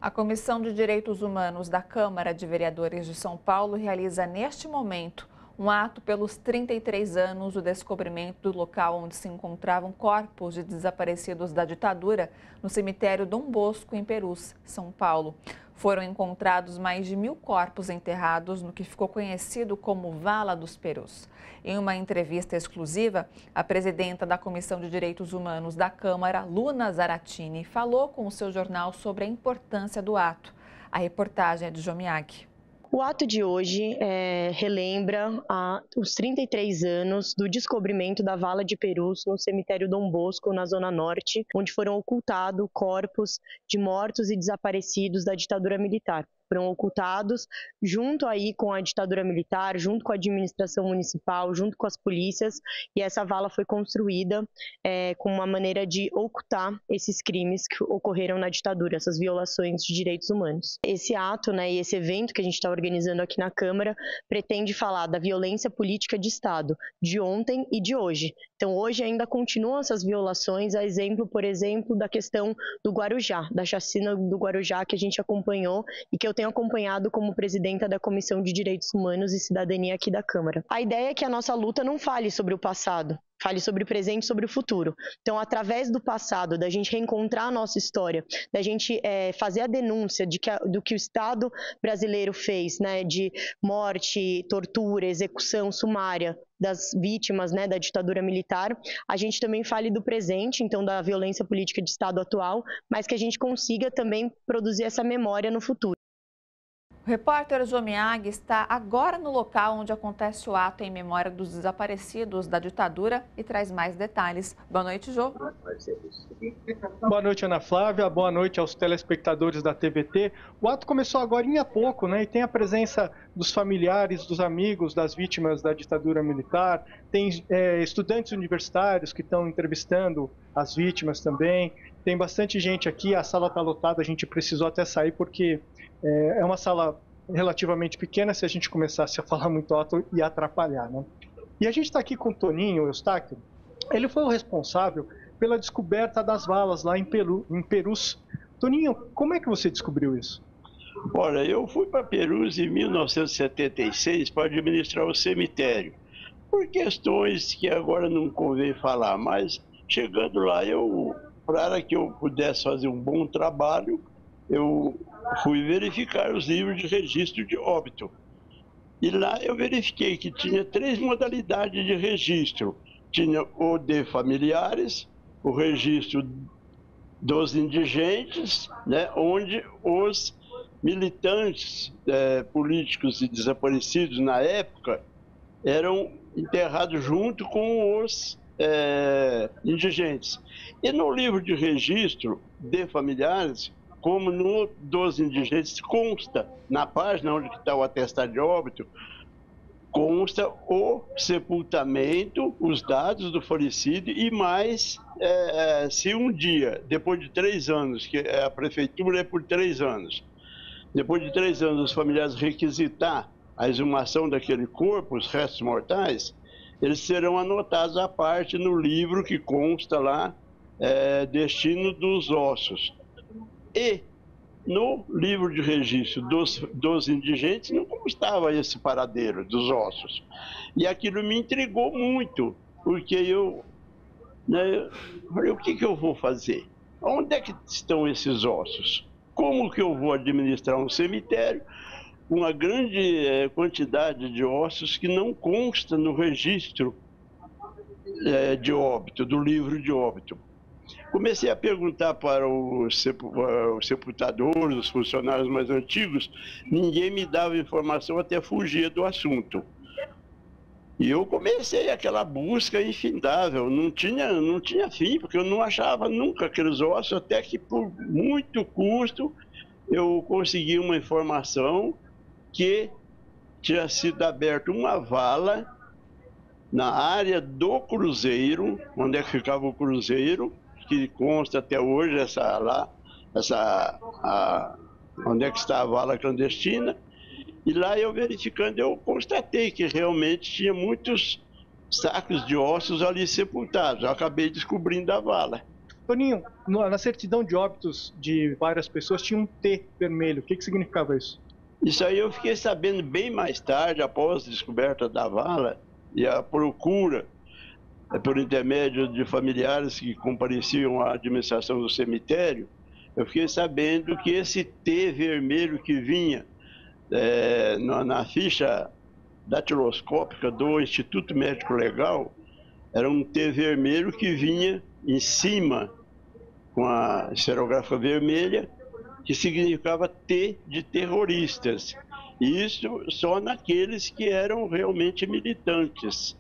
A Comissão de Direitos Humanos da Câmara de Vereadores de São Paulo realiza neste momento um ato pelos 33 anos do descobrimento do local onde se encontravam corpos de desaparecidos da ditadura no cemitério Dom Bosco, em Perus, São Paulo. Foram encontrados mais de 1.000 corpos enterrados no que ficou conhecido como Vala dos Perus. Em uma entrevista exclusiva, a presidenta da Comissão de Direitos Humanos da Câmara, Luna Zaratini, falou com o seu jornal sobre a importância do ato. A reportagem é de Jomiag. O ato de hoje relembra os 33 anos do descobrimento da Vala de Perus no cemitério Dom Bosco, na Zona Norte, onde foram ocultados corpos de mortos e desaparecidos da ditadura militar. Foram ocultados junto aí com a ditadura militar, junto com a administração municipal, junto com as polícias, e essa vala foi construída com uma maneira de ocultar esses crimes que ocorreram na ditadura, essas violações de direitos humanos. Esse ato, e esse evento que a gente está organizando aqui na Câmara pretende falar da violência política de Estado, de ontem e de hoje. Então, hoje ainda continuam essas violações, a exemplo, por exemplo, da questão do Guarujá, da chacina do Guarujá que a gente acompanhou e que eu tenho acompanhado como presidenta da Comissão de Direitos Humanos e Cidadania aqui da Câmara. A ideia é que a nossa luta não fale sobre o passado, fale sobre o presente e sobre o futuro. Então, através do passado, da gente reencontrar a nossa história, da gente fazer a denúncia do que o Estado brasileiro fez, de morte, tortura, execução sumária das vítimas da ditadura militar, a gente também fale do presente, então da violência política de Estado atual, mas que a gente consiga também produzir essa memória no futuro. O repórter Jomiag está agora no local onde acontece o ato em memória dos desaparecidos da ditadura e traz mais detalhes. Boa noite, Jô. Boa noite, Ana Flávia. Boa noite aos telespectadores da TVT. O ato começou agora há pouco, e tem a presença dos familiares, dos amigos das vítimas da ditadura militar. Tem estudantes universitários que estão entrevistando as vítimas também. Tem bastante gente aqui, a sala está lotada, a gente precisou até sair porque é uma sala relativamente pequena, se a gente começasse a falar muito alto ia atrapalhar, E a gente está aqui com o Toninho Eustáquio. Ele foi o responsável pela descoberta das valas lá em Perus. Toninho, como é que você descobriu isso? Olha, eu fui para Perus em 1976 para administrar o cemitério, por questões que agora não convém falar, mas chegando lá, para que eu pudesse fazer um bom trabalho, eu fui verificar os livros de registro de óbito. E lá eu verifiquei que tinha 3 modalidades de registro. Tinha o de familiares, o registro dos indigentes, onde os militantes políticos e desaparecidos na época eram enterrados junto com os indigentes. E no livro de registro de familiares, como no dos indigentes, consta, na página onde está o atestado de óbito, consta o sepultamento, os dados do falecido e mais, se um dia, depois de 3 anos, que a prefeitura é por 3 anos, depois de 3 anos os familiares requisitar a exumação daquele corpo, os restos mortais, eles serão anotados à parte no livro que consta lá, destino dos ossos. E no livro de registro dos indigentes não constava esse paradeiro dos ossos. E aquilo me intrigou muito, porque eu falei, o que eu vou fazer? Onde é que estão esses ossos? Como que eu vou administrar um cemitério com uma grande quantidade de ossos que não consta no registro de óbito, do livro de óbito? Comecei a perguntar para os sepultadores, os funcionários mais antigos, ninguém me dava informação, até fugia do assunto. E eu comecei aquela busca infindável, não tinha fim, porque eu não achava nunca aqueles ossos, até que por muito custo eu consegui uma informação que tinha sido aberta uma vala na área do cruzeiro, onde é que ficava o cruzeiro, que consta até hoje onde é que está a vala clandestina, e lá eu verificando, eu constatei que realmente tinha muitos sacos de ossos ali sepultados. Eu acabei descobrindo a vala. Toninho, Na certidão de óbitos de várias pessoas tinha um T vermelho. O que significava isso? Isso aí eu fiquei sabendo bem mais tarde, após a descoberta da vala e a procura, por intermédio de familiares que compareciam à administração do cemitério, eu fiquei sabendo que esse T vermelho que vinha na ficha datiloscópica do Instituto Médico Legal, era um T vermelho que vinha em cima com a esferográfica vermelha, que significava T de terroristas. Isso só naqueles que eram realmente militantes.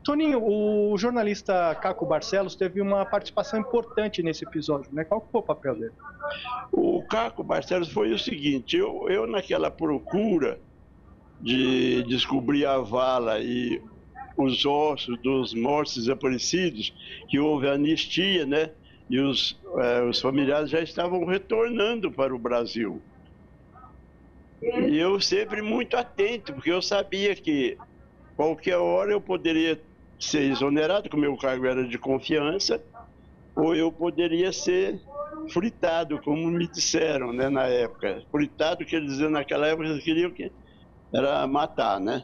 Toninho, o jornalista Caco Barcelos teve uma participação importante nesse episódio, né? Qual foi o papel dele? O Caco Barcelos foi o seguinte, eu naquela procura de descobrir a vala e os ossos dos mortos desaparecidos, que houve anistia, né? E os familiares já estavam retornando para o Brasil. E eu sempre muito atento, porque eu sabia que qualquer hora eu poderia ser exonerado, que o meu cargo era de confiança, ou eu poderia ser fritado, como me disseram, né, na época. Fritado, quer dizer, naquela época eles queriam que era matar, né?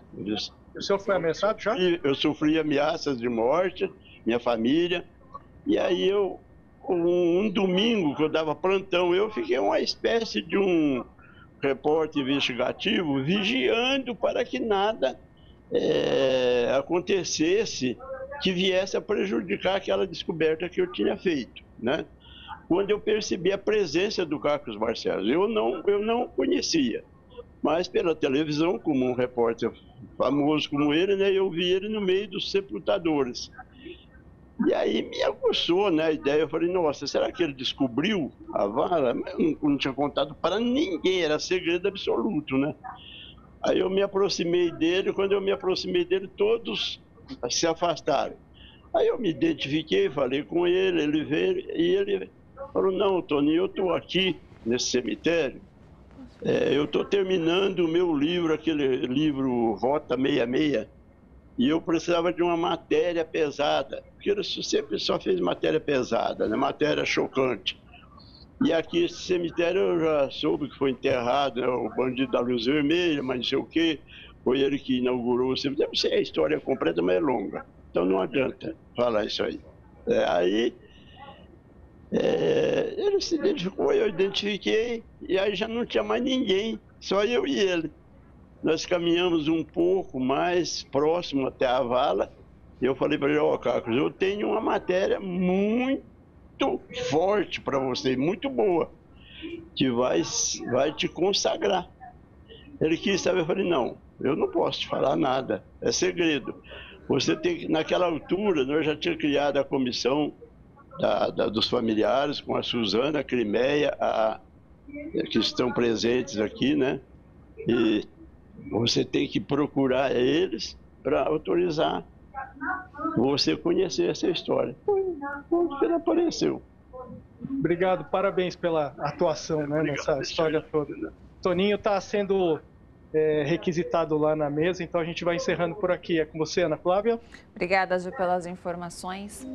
O senhor foi ameaçado já? Eu sofri ameaças de morte, minha família, e aí um domingo que eu dava plantão, eu fiquei uma espécie de um repórter investigativo vigiando para que nada acontecesse que viesse a prejudicar aquela descoberta que eu tinha feito, né? Quando eu percebi a presença do Caco Barcelos, eu não conhecia, mas pela televisão, como um repórter famoso como ele, né, eu vi ele no meio dos sepultadores. E aí me aguçou, né, a ideia. Eu falei, nossa, será que ele descobriu a vala? Eu não tinha contado para ninguém, era segredo absoluto, né? Aí eu me aproximei dele, quando eu me aproximei dele, todos se afastaram. Aí eu me identifiquei, falei com ele, ele veio e ele falou, não, Toninho, eu estou aqui nesse cemitério, eu estou terminando o meu livro, aquele livro Rota 66, e eu precisava de uma matéria pesada, porque ele sempre só fez matéria pesada, né? Matéria chocante. E aqui, esse cemitério, eu já soube que foi enterrado, né? O bandido da luz vermelha, mas não sei o quê, foi ele que inaugurou o cemitério. Não sei a história completa, mas é longa, então não adianta falar isso aí. Ele se identificou, eu identifiquei, e aí já não tinha mais ninguém, só eu e ele. Nós caminhamos um pouco mais próximo até a vala, e eu falei para ele, ó, Carlos, eu tenho uma matéria muito forte para você, muito boa, que vai te consagrar. Ele quis saber, eu falei, não, eu não posso te falar nada, é segredo. Você tem que, naquela altura, nós já tínhamos criado a comissão dos familiares, com a Suzana, a Crimeia, que estão presentes aqui, né? E você tem que procurar eles para autorizar você conhecer essa história. Quando ele apareceu. Obrigado, parabéns pela atuação, né, nessa história toda. Toninho está sendo requisitado lá na mesa, então a gente vai encerrando por aqui. É com você, Ana Flávia. Obrigada, Ju, pelas informações.